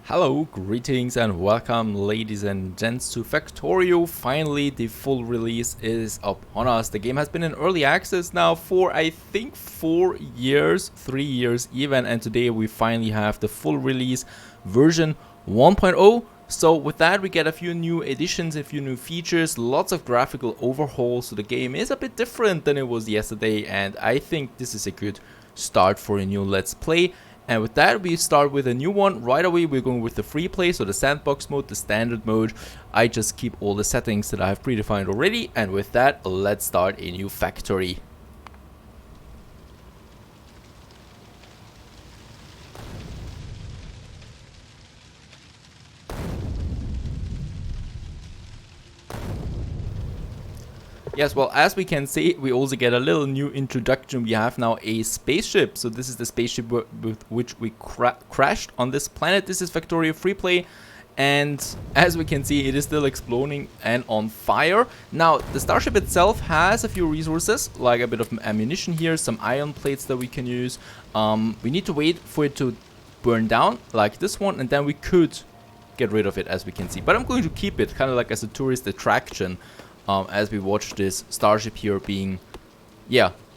Hello, greetings and welcome ladies and gents to Factorio. Finally, the full release is upon us. The game has been in early access now for I think 4 years, 3 years even, and today we finally have the full release version 1.0. So with that we get a few new additions, a few new features, lots of graphical overhauls, so the game is a bit different than it was yesterday, and I think this is a good start for a new Let's Play. And with that, we start with a new one. Right away, we're going with the free play, so the sandbox mode, the standard mode. I just keep all the settings that I have predefined already. And with that, let's start a new factory. Yes, well, as we can see, we also get a little new introduction. We have now a spaceship. So this is the spaceship with which we crashed on this planet. This is Factorio Freeplay. And as we can see, it is still exploding and on fire. Now, the Starship itself has a few resources, like a bit of ammunition here, some iron plates that we can use. We need to wait for it to burn down, like this one, and then we could get rid of it, as we can see. But I'm going to keep it kind of like as a tourist attraction. As we watch this Starship here being,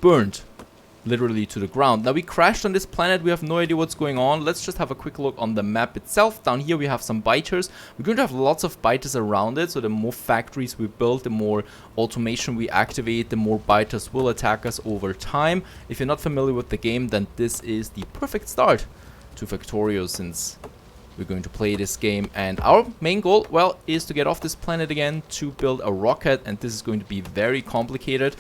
burned literally to the ground. Now we crashed on this planet, we have no idea what's going on. Let's just have a quick look on the map itself. Down here we have some biters. We're going to have lots of biters around it, so the more factories we build, the more automation we activate, the more biters will attack us over time. If you're not familiar with the game, then this is the perfect start to Factorio, since we're going to play this game, and our main goal, well, is to get off this planet again to build a rocket, and this is going to be very complicated.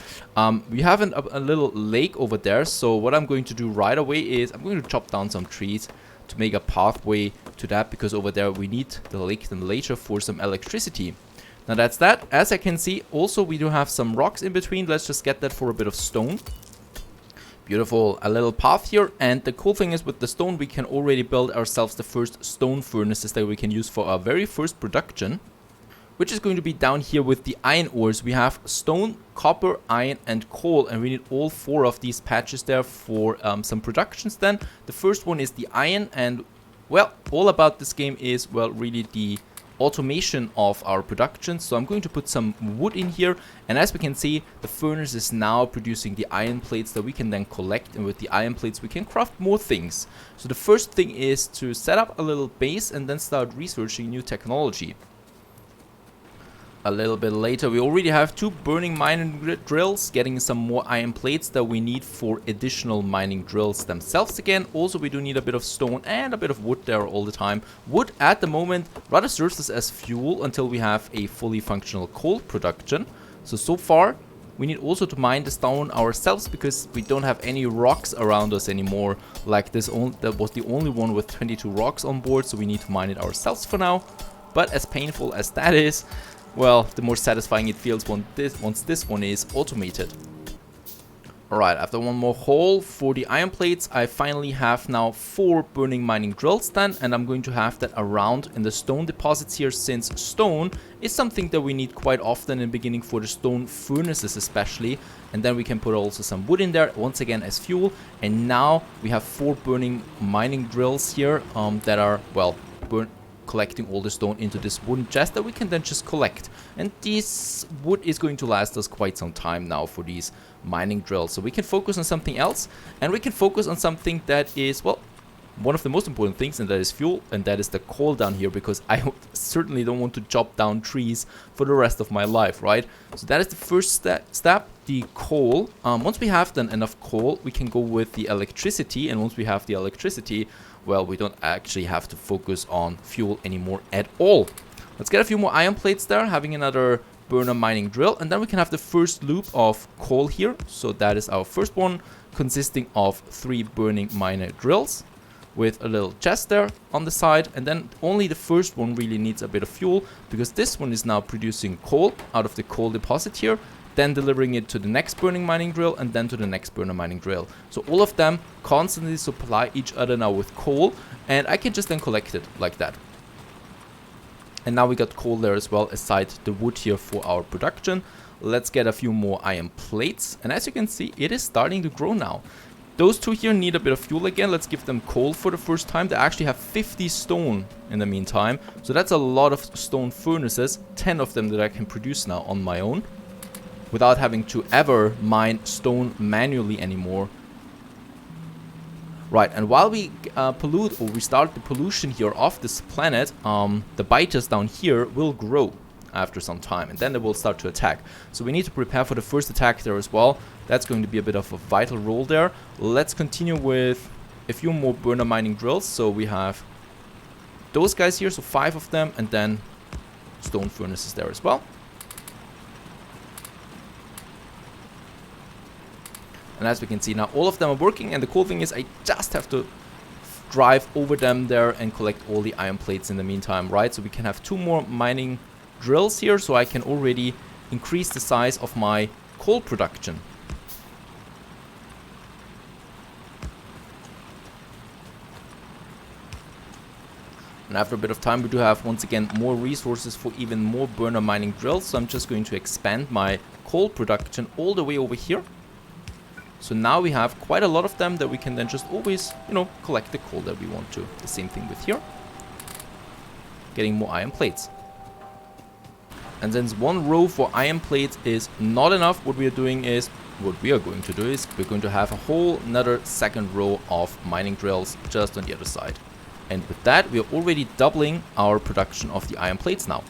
We have a little lake over there, so what I'm going to do right away is I'm going to chop down some trees to make a pathway to that, because over there we need the lake then later for some electricity. Now that's that. As I can see, also we do have some rocks in between. Let's just get that for a bit of stone. Beautiful, a little path here, and the cool thing is with the stone we can already build ourselves the first stone furnaces that we can use for our very first production, which is going to be down here with the iron ores. We have stone, copper, iron and coal, and we need all 4 of these patches there for some productions. Then the first one is the iron, and well, all about this game is, well, really the automation of our production. So I'm going to put some wood in here, and as we can see, the furnace is now producing the iron plates that we can then collect, and with the iron plates we can craft more things. So the first thing is to set up a little base and then start researching new technology. A little bit later we already have 2 burning mining drills, getting some more iron plates that we need for additional mining drills themselves again. Also we do need a bit of stone and a bit of wood there all the time. Wood at the moment rather serves us as fuel until we have a fully functional coal production. So far we need also to mine the stone ourselves, because we don't have any rocks around us anymore. Like this, that was the only one with 22 rocks on board, so we need to mine it ourselves for now. But as painful as that is, well, the more satisfying it feels once this one is automated. Alright, after one more hole for the iron plates, I finally have now 4 burning mining drills done, and I'm going to have that around in the stone deposits here, since stone is something that we need quite often in the beginning for the stone furnaces especially. And then we can put also some wood in there, once again as fuel. And now we have 4 burning mining drills here that are, well, collecting all the stone into this wooden chest that we can then just collect. And this wood is going to last us quite some time now for these mining drills. So we can focus on something else, and we can focus on something that is, well, one of the most important things, and that is fuel, and that is the coal down here, because I certainly don't want to chop down trees for the rest of my life, right? So that is the first step, the coal. Once we have then enough coal, we can go with the electricity, and once we have the electricity, well, we don't actually have to focus on fuel anymore at all. Let's get a few more iron plates there, having another burner mining drill, and then we can have the first loop of coal here. So that is our first one, consisting of 3 burning miner drills with a little chest there on the side. And then only the first one really needs a bit of fuel, because this one is now producing coal out of the coal deposit here, then delivering it to the next burning mining drill, and then to the next burner mining drill. So all of them constantly supply each other now with coal, and I can just then collect it like that. And now we got coal there as well, aside the wood here for our production. Let's get a few more iron plates, and as you can see, it is starting to grow now. Those two here need a bit of fuel again. Let's give them coal for the first time. They actually have 50 stone in the meantime. So that's a lot of stone furnaces. 10 of them that I can produce now on my own, without having to ever mine stone manually anymore. Right, and while we pollute, or we start the pollution here off this planet, the biters down here will grow after some time, and then they will start to attack. So we need to prepare for the first attack there as well. That's going to be a bit of a vital role there. Let's continue with a few more burner mining drills. So we have those guys here, so 5 of them, and then stone furnaces there as well. And as we can see now, all of them are working, and the cool thing is I just have to drive over them there and collect all the iron plates in the meantime, right? So we can have 2 more mining drills here, so I can already increase the size of my coal production. And after a bit of time, we do have once again more resources for even more burner mining drills. So I'm just going to expand my coal production all the way over here. So now we have quite a lot of them that we can then just always, you know, collect the coal that we want to. The same thing with here. Getting more iron plates. And since 1 row for iron plates is not enough, what we are going to do is we're going to have a whole another second row of mining drills just on the other side. And with that, we are already doubling our production of the iron plates now.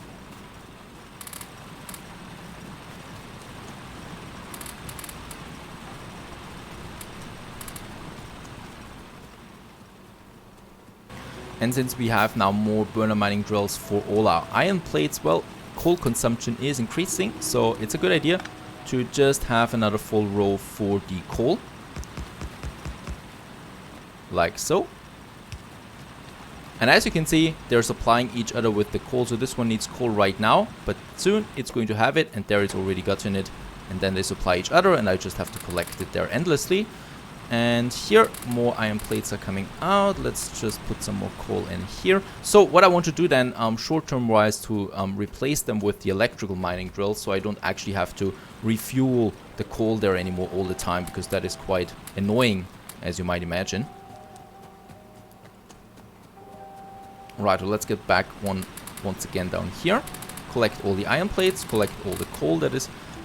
And since we have now more burner mining drills for all our iron plates, well, coal consumption is increasing, so it's a good idea to just have another full row for the coal. Like so. And as you can see, they're supplying each other with the coal, so this one needs coal right now, but soon it's going to have it, and there it's already gotten it, and then they supply each other, and I just have to collect it there endlessly. And here more iron plates are coming out. Let's just put some more coal in here. So what I want to do then, short-term wise, to replace them with the electrical mining drill, so I don't actually have to refuel the coal there anymore all the time, because that is quite annoying, as you might imagine. Right, well, let's get back once again down here. Collect all the iron plates, collect all the coal that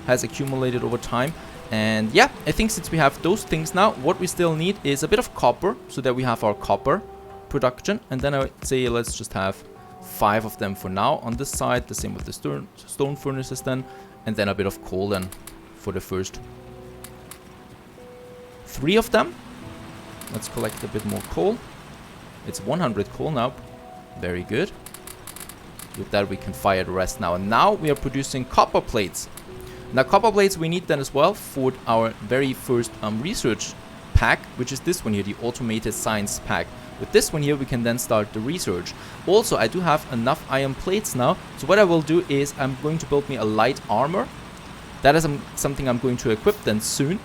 has accumulated over time. And yeah, I think since we have those things now, what we still need is a bit of copper, so that we have our copper production. And then I would say let's just have 5 of them for now on this side, the same with the stone furnaces then, and then a bit of coal then for the first 3 of them. Let's collect a bit more coal. It's 100 coal now. Very good. With that we can fire the rest now. And now we are producing copper plates. Now copper plates we need then as well for our very first research pack, which is this one here, the automated science pack. With this one here we can then start the research. Also, I do have enough iron plates now, so what I will do is I'm going to build me a light armor. That is something I'm going to equip then soon.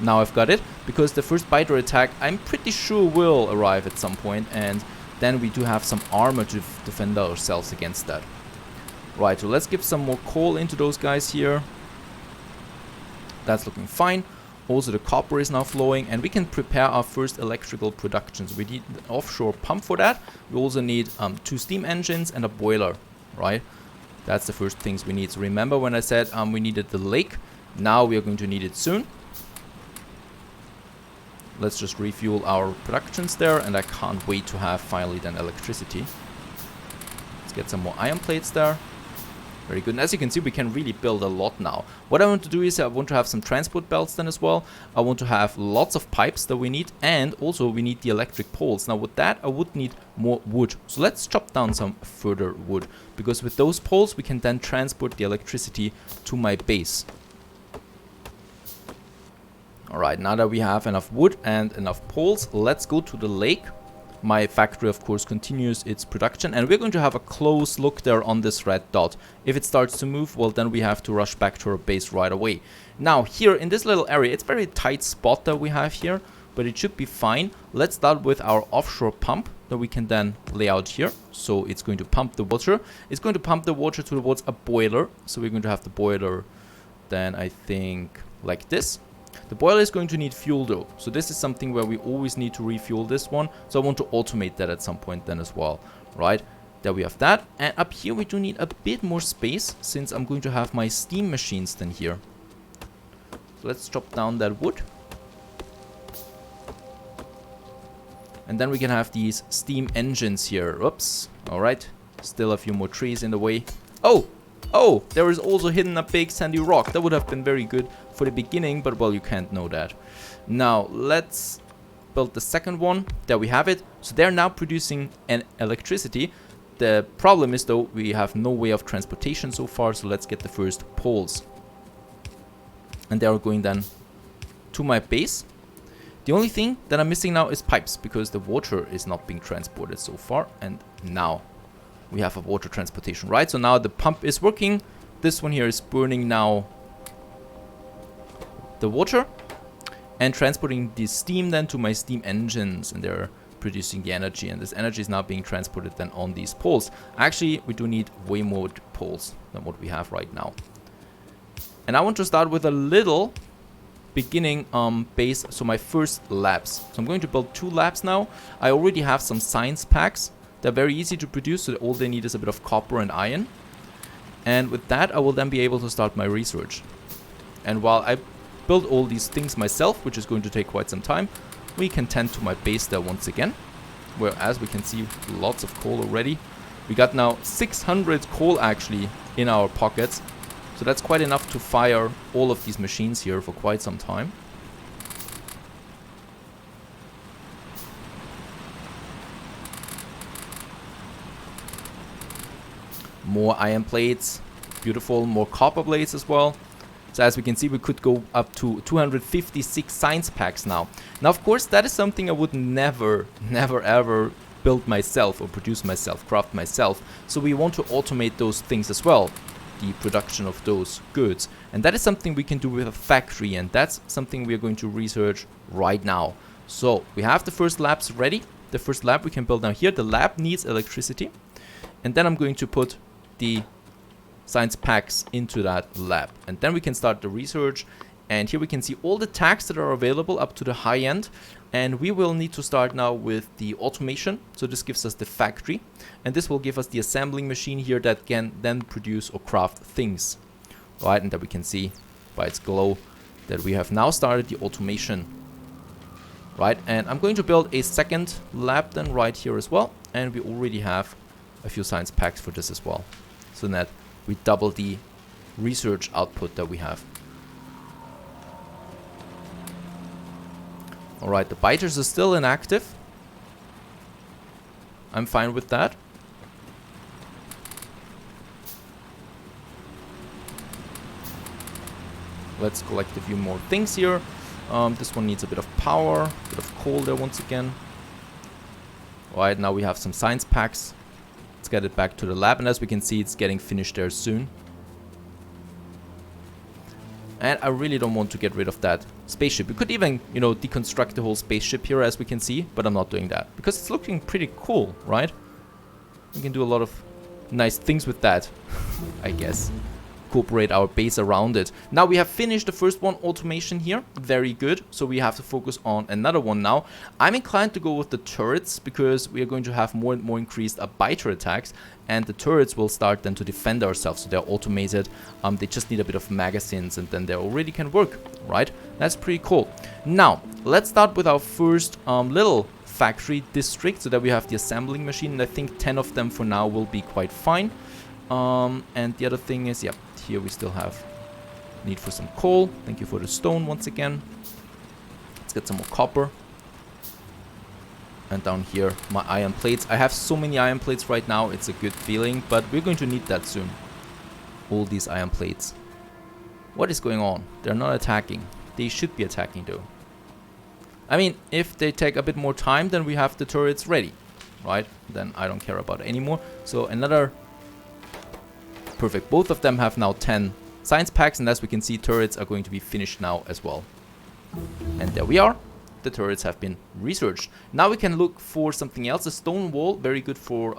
Now I've got it, because the first biter attack I'm pretty sure will arrive at some point, and then we do have some armor to defend ourselves against that. Right, so let's give some more coal into those guys here. That's looking fine. Also the copper is now flowing, and we can prepare our first electrical productions. We need an offshore pump for that. We also need 2 steam engines and a boiler, right? That's the first things we need. So remember when I said we needed the lake, now we are going to need it soon. Let's just refuel our productions there, and I can't wait to have finally then electricity. Let's get some more iron plates there. Very good. And as you can see, we can really build a lot now. What I want to do is I want to have some transport belts then as well. I want to have lots of pipes that we need, and also we need the electric poles. Now with that, I would need more wood. So let's chop down some further wood, because with those poles, we can then transport the electricity to my base. Alright, now that we have enough wood and enough poles, let's go to the lake. My factory, of course, continues its production, and we're going to have a close look there on this red dot. If it starts to move, well, then we have to rush back to our base right away. Now, here in this little area, it's a very tight spot that we have here, but it should be fine. Let's start with our offshore pump that we can then lay out here. So it's going to pump the water. It's going to pump the water towards a boiler. So we're going to have the boiler then, I think, like this. The boiler is going to need fuel though, so this is something where we always need to refuel this one, so I want to automate that at some point then as well, right? There we have that, and up here we do need a bit more space, since I'm going to have my steam machines then here. So let's chop down that wood. And then we can have these steam engines here. Oops. Alright. Still a few more trees in the way. Oh! Oh! There is also hidden a big sandy rock. That would have been very good for the beginning, but well, you can't know that. Now, let's build the second one. There we have it. So they're now producing an electricity. The problem is though, we have no way of transportation so far, so let's get the first poles. And they are going then to my base. The only thing that I'm missing now is pipes, because the water is not being transported so far. And now we have a water transportation, right? So now the pump is working. This one here is burning now the water and transporting the steam then to my steam engines. And they're producing the energy. And this energy is now being transported then on these poles. Actually, we do need way more poles than what we have right now. And I want to start with a little beginning base, so my first labs. So I'm going to build 2 labs now. I already have some science packs. They're very easy to produce, so all they need is a bit of copper and iron. And with that, I will then be able to start my research. And while I build all these things myself, which is going to take quite some time, we can tend to my base there once again. Where, as we can see, lots of coal already. We got now 600 coal actually in our pockets. So that's quite enough to fire all of these machines here for quite some time. More iron plates, beautiful, more copper plates as well. So as we can see, we could go up to 256 science packs now. Now, of course, that is something I would never ever build myself or produce myself, craft myself. So we want to automate those things as well. The production of those goods, and that is something we can do with a factory, and that's something we are going to research right now. So we have the first labs ready. The first lab we can build now here. The lab needs electricity, and then I'm going to put the science packs into that lab, and then we can start the research. And here we can see all the tags that are available up to the high end. And we will need to start now with the automation. So this gives us the factory. And this will give us the assembling machine here that can then produce or craft things. Right, and that we can see by its glow that we have now started the automation. Right, and I'm going to build a second lab then right here as well. And we already have a few science packs for this as well. So that we double the research output that we have. Alright, the biters are still inactive. I'm fine with that. Let's collect a few more things here. This one needs a bit of power, a bit of coal there once again. Alright, now we have some science packs. Let's get it back to the lab, and as we can see, it's getting finished there soon. And I really don't want to get rid of that spaceship. We could even, you know, deconstruct the whole spaceship here, as we can see, but I'm not doing that because it's looking pretty cool, right? We can do a lot of nice things with that, I guess. Incorporate our base around it. Now we have finished the first one, automation here. Very good. So we have to focus on another one now. I'm inclined to go with the turrets because we are going to have more and more increased biter attacks, and the turrets will start then to defend ourselves. So they're automated. They just need a bit of magazines and then they already can work, right? That's pretty cool. Now let's start with our first little factory district so that we have the assembling machine, and I think 10 of them for now will be quite fine. And the other thing is, yeah, here we still have need for some coal. Thank you for the stone once again. Let's get some more copper. And down here, my iron plates. I have so many iron plates right now, it's a good feeling, but we're going to need that soon. All these iron plates. What is going on? They're not attacking. They should be attacking though. I mean, if they take a bit more time, then we have the turrets ready, right? Then I don't care about it anymore. So another... Perfect. Both of them have now 10 science packs, and as we can see, turrets are going to be finished now as well. And there we are. The turrets have been researched. Now we can look for something else. A stone wall, very good for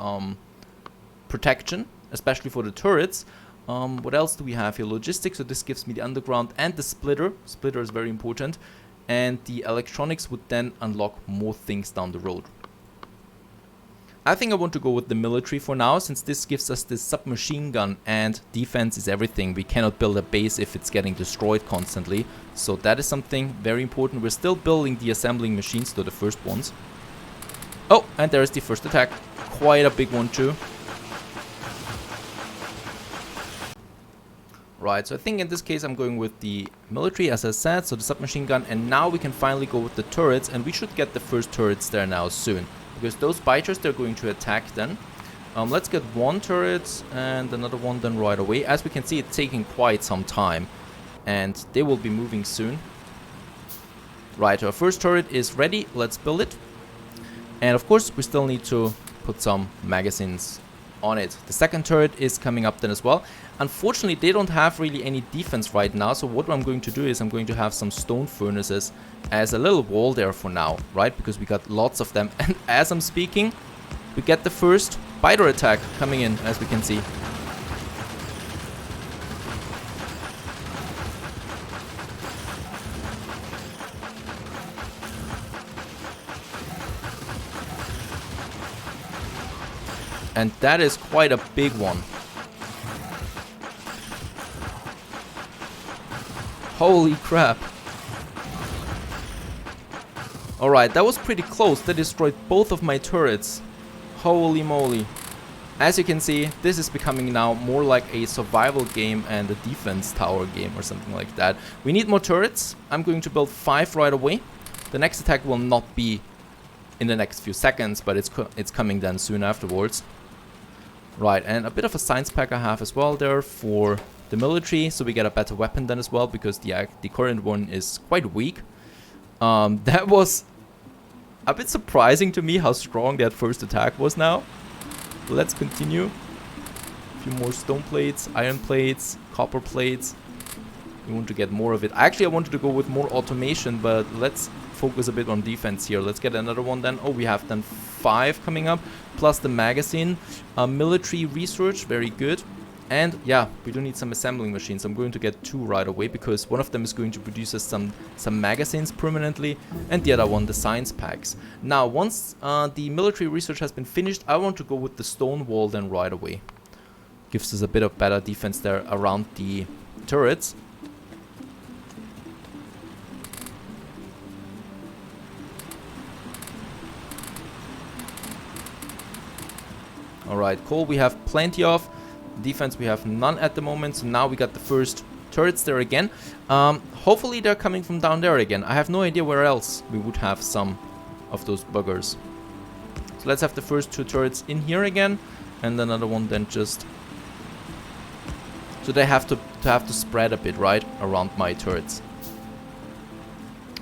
protection, especially for the turrets. What else do we have here? Logistics, so this gives me the underground and the splitter. Splitter is very important. And the electronics would then unlock more things down the road. I think I want to go with the military for now, since this gives us this submachine gun, and defense is everything. We cannot build a base if it's getting destroyed constantly. So that is something very important. We're still building the assembling machines, though, the first ones. Oh, and there's the first attack. Quite a big one too. Right, so I think in this case I'm going with the military, as I said, so the submachine gun, and now we can finally go with the turrets, and we should get the first turrets there now soon. Because those biters, they're going to attack then. Let's get one turret and another one then right away. As we can see, it's taking quite some time. And they will be moving soon. Right, our first turret is ready. Let's build it. And of course, we still need to put some magazines on it. The second turret is coming up then as well. Unfortunately, they don't have really any defense right now. So what I'm going to do is I'm going to have some stone furnaces as a little wall there for now, right? Because we got lots of them. And as I'm speaking, we get the first biter attack coming in, as we can see. And that is quite a big one. Holy crap. Alright, that was pretty close. That destroyed both of my turrets. Holy moly. As you can see, this is becoming now more like a survival game and a defense tower game or something like that. We need more turrets. I'm going to build 5 right away. The next attack will not be in the next few seconds, but it's coming then soon afterwards. Right, and a bit of a science pack I have as well there for the military, so we get a better weapon then as well, because the current one is quite weak. That was a bit surprising to me how strong that first attack was now. Let's continue. A few more stone plates, iron plates, copper plates. We want to get more of it. Actually, I wanted to go with more automation, but let's focus a bit on defense here. Let's get another one then. Oh, we have then 5 coming up, plus the magazine. Military research, very good. And yeah, we do need some assembling machines. I'm going to get 2 right away, because one of them is going to produce us some magazines permanently, and the other one the science packs. Now, once the military research has been finished, I want to go with the stone wall then right away. Gives us a bit of better defense there around the turrets. Alright, coal we have plenty of. Defense we have none at the moment, so now we got the first turrets there again. Hopefully they're coming from down there again. I have no idea where else we would have some of those buggers. So let's have the first 2 turrets in here again, and another one then just... So they have to spread a bit, right, around my turrets.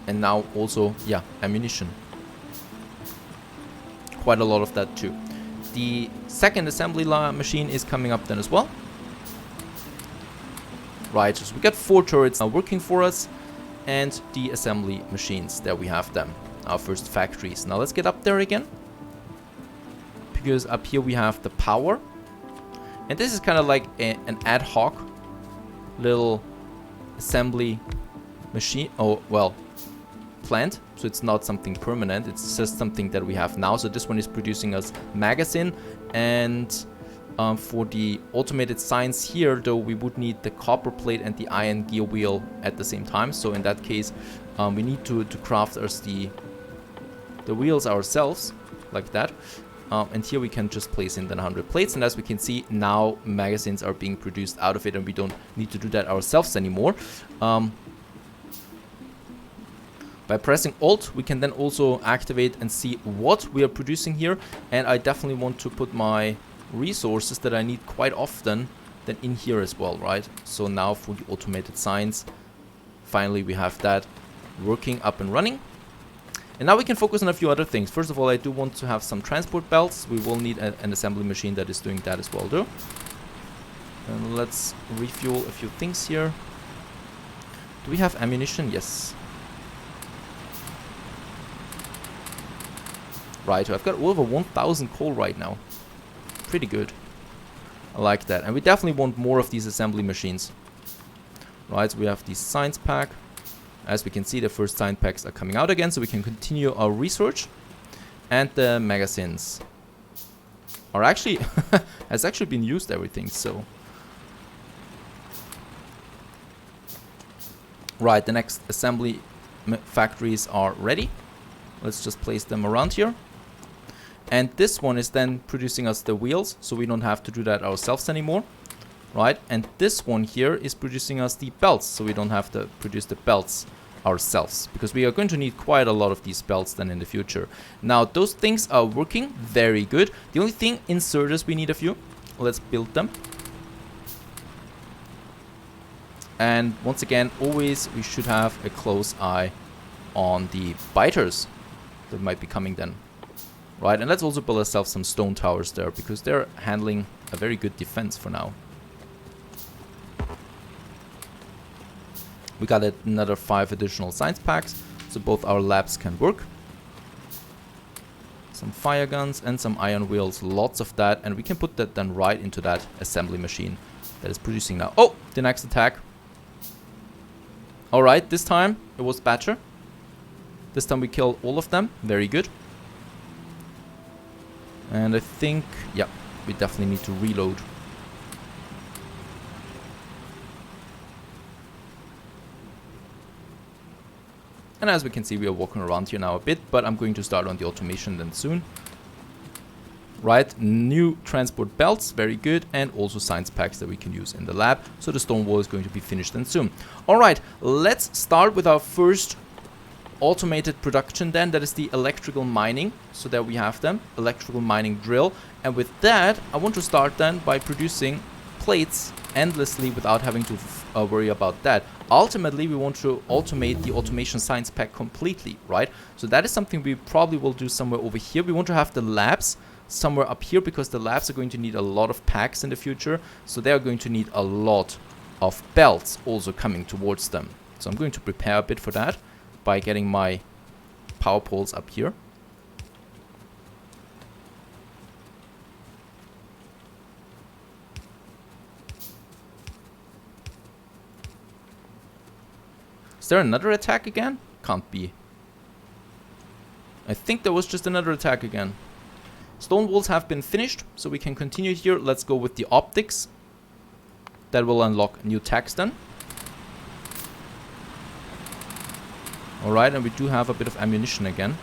And now also, yeah, ammunition. Quite a lot of that too. The second assembly machine is coming up then as well. Right, so we got 4 turrets now working for us, and the assembly machines, there we have them, our first factories. Now let's get up there again, because up here we have the power, and this is kind of like an ad hoc little assembly machine, plant. So it's not something permanent, it's just something that we have now. So this one is producing us magazine, and for the automated science here, though, we would need the copper plate and the iron gear wheel at the same time. So in that case, we need to craft us the wheels ourselves, like that. And here we can just place in the 100 plates, and as we can see, now magazines are being produced out of it, and we don't need to do that ourselves anymore. By pressing Alt, we can then also activate and see what we are producing here. And I definitely want to put my resources that I need quite often then in here as well, right? So now for the automated science, finally we have that working up and running. And now we can focus on a few other things. First of all, I do want to have some transport belts. We will need an assembly machine that is doing that as well, though. And let's refuel a few things here. Do we have ammunition? Yes. Right, I've got over 1,000 coal right now. Pretty good. I like that. And we definitely want more of these assembly machines. Right, so we have the science pack. As we can see, the first science packs are coming out again, so we can continue our research. And the magazines are actually has actually been used everything, so right, the next assembly factories are ready. Let's just place them around here. And this one is then producing us the wheels, so we don't have to do that ourselves anymore. Right, and this one here is producing us the belts, so we don't have to produce the belts ourselves, because we are going to need quite a lot of these belts then in the future. Now, those things are working very good. The only thing, inserters, we need a few. Let's build them. And once again, always we should have a close eye on the biters that might be coming then. Right, and let's also build ourselves some stone towers there, because they're handling a very good defense for now. We got another 5 additional science packs, so both our labs can work. Some fire guns and some iron wheels, lots of that, and we can put that then right into that assembly machine that is producing now. Oh, the next attack. Alright, this time it was better. This time we killed all of them, very good. And I think, yeah, we definitely need to reload. And as we can see, we are walking around here now a bit, but I'm going to start on the automation then soon. Right, new transport belts, very good, and also science packs that we can use in the lab. So the stone wall is going to be finished then soon. Alright, let's start with our first automated production then, that is the electrical mining. So there we have them, electrical mining drill. And with that, I want to start then by producing plates endlessly without having to worry about that. Ultimately, we want to automate the automation science pack completely, right? So that is something we probably will do somewhere over here. We want to have the labs somewhere up here, because the labs are going to need a lot of packs in the future. So they are going to need a lot of belts also coming towards them. So I'm going to prepare a bit for that by getting my power poles up here. Is there another attack again? Can't be. I think there was just another attack again. Stone walls have been finished, so we can continue here. Let's go with the optics. That will unlock new tags then. Alright, and we do have a bit of ammunition again.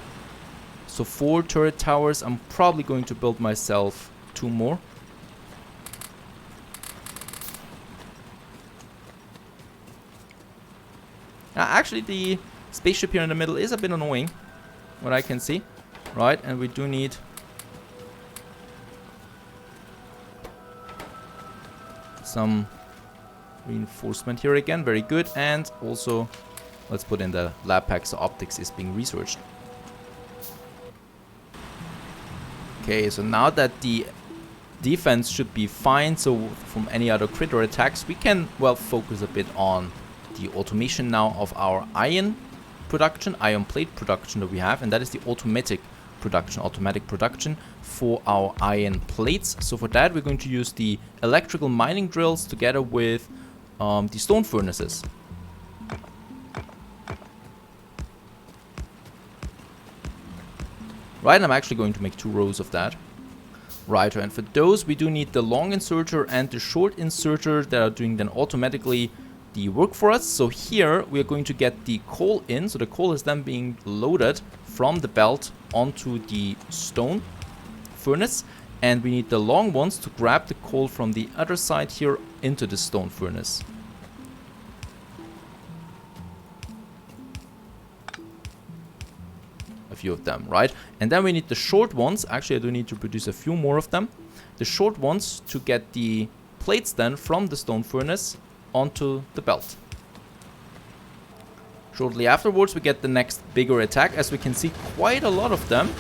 So 4 turret towers. I'm probably going to build myself 2 more. Actually, the spaceship here in the middle is a bit annoying, what I can see. Right, and we do need some reinforcement here again. Very good. And also, let's put in the lab pack, so optics is being researched. Okay, so now that the defense should be fine, so from any other critter attacks, we can, well, focus a bit on the automation now of our iron production, iron plate production that we have, and that is the automatic production for our iron plates. So for that, we're going to use the electrical mining drills together with the stone furnaces. Right, I'm actually going to make 2 rows of that. Right, and for those, we do need the long inserter and the short inserter that are doing then automatically the work for us. So here we are going to get the coal in, so the coal is then being loaded from the belt onto the stone furnace, and we need the long ones to grab the coal from the other side here into the stone furnace. A few of them, right? And then we need the short ones. Actually, I do need to produce a few more of them. The short ones to get the plates then from the stone furnace onto the belt. Shortly afterwards, we get the next bigger attack. As we can see, quite a lot of them.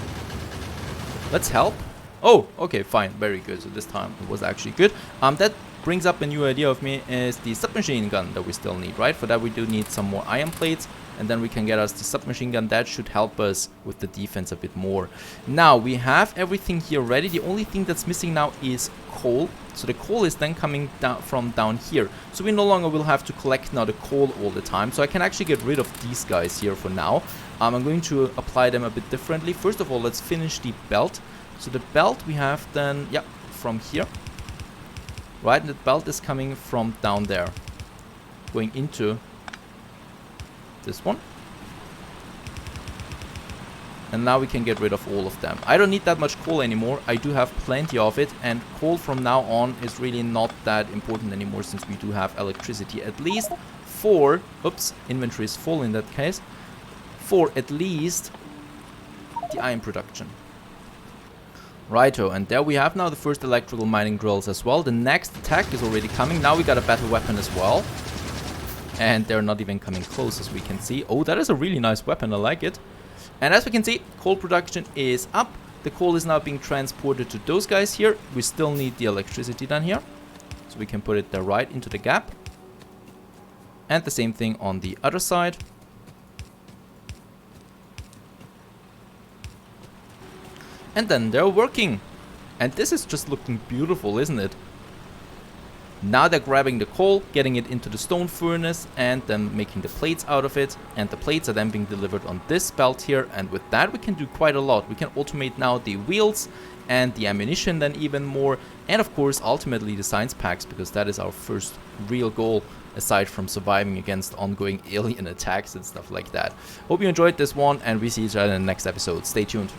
Let's help. Oh, okay, fine, very good. So this time it was actually good. That brings up a new idea of me is the submachine gun that we still need, right? For that we do need some more iron plates, and then we can get us the submachine gun. That should help us with the defense a bit more. Now we have everything here ready. The only thing that's missing now is coal. So the coal is then coming down from down here. So we no longer will have to collect now the coal all the time. So I can actually get rid of these guys here for now. I'm going to apply them a bit differently. First of all, let's finish the belt. So the belt we have then, yeah, from here. Right, and the belt is coming from down there. Going into this one. And now we can get rid of all of them. I don't need that much coal anymore. I do have plenty of it. And coal from now on is really not that important anymore, since we do have electricity. At least for... Oops, inventory is full in that case. For at least the iron production. Righto, and there we have now the first electrical mining drills as well. The next attack is already coming. Now we got a battle weapon as well. And they're not even coming close, as we can see. Oh, that is a really nice weapon. I like it. And as we can see, coal production is up. The coal is now being transported to those guys here. We still need the electricity down here. So we can put it there right into the gap. And the same thing on the other side. And then they're working. And this is just looking beautiful, isn't it? Now they're grabbing the coal, getting it into the stone furnace, and then making the plates out of it. And the plates are then being delivered on this belt here. And with that we can do quite a lot. We can automate now the wheels and the ammunition then even more. And of course ultimately the science packs, because that is our first real goal, aside from surviving against ongoing alien attacks and stuff like that. Hope you enjoyed this one, and we see each other in the next episode. Stay tuned.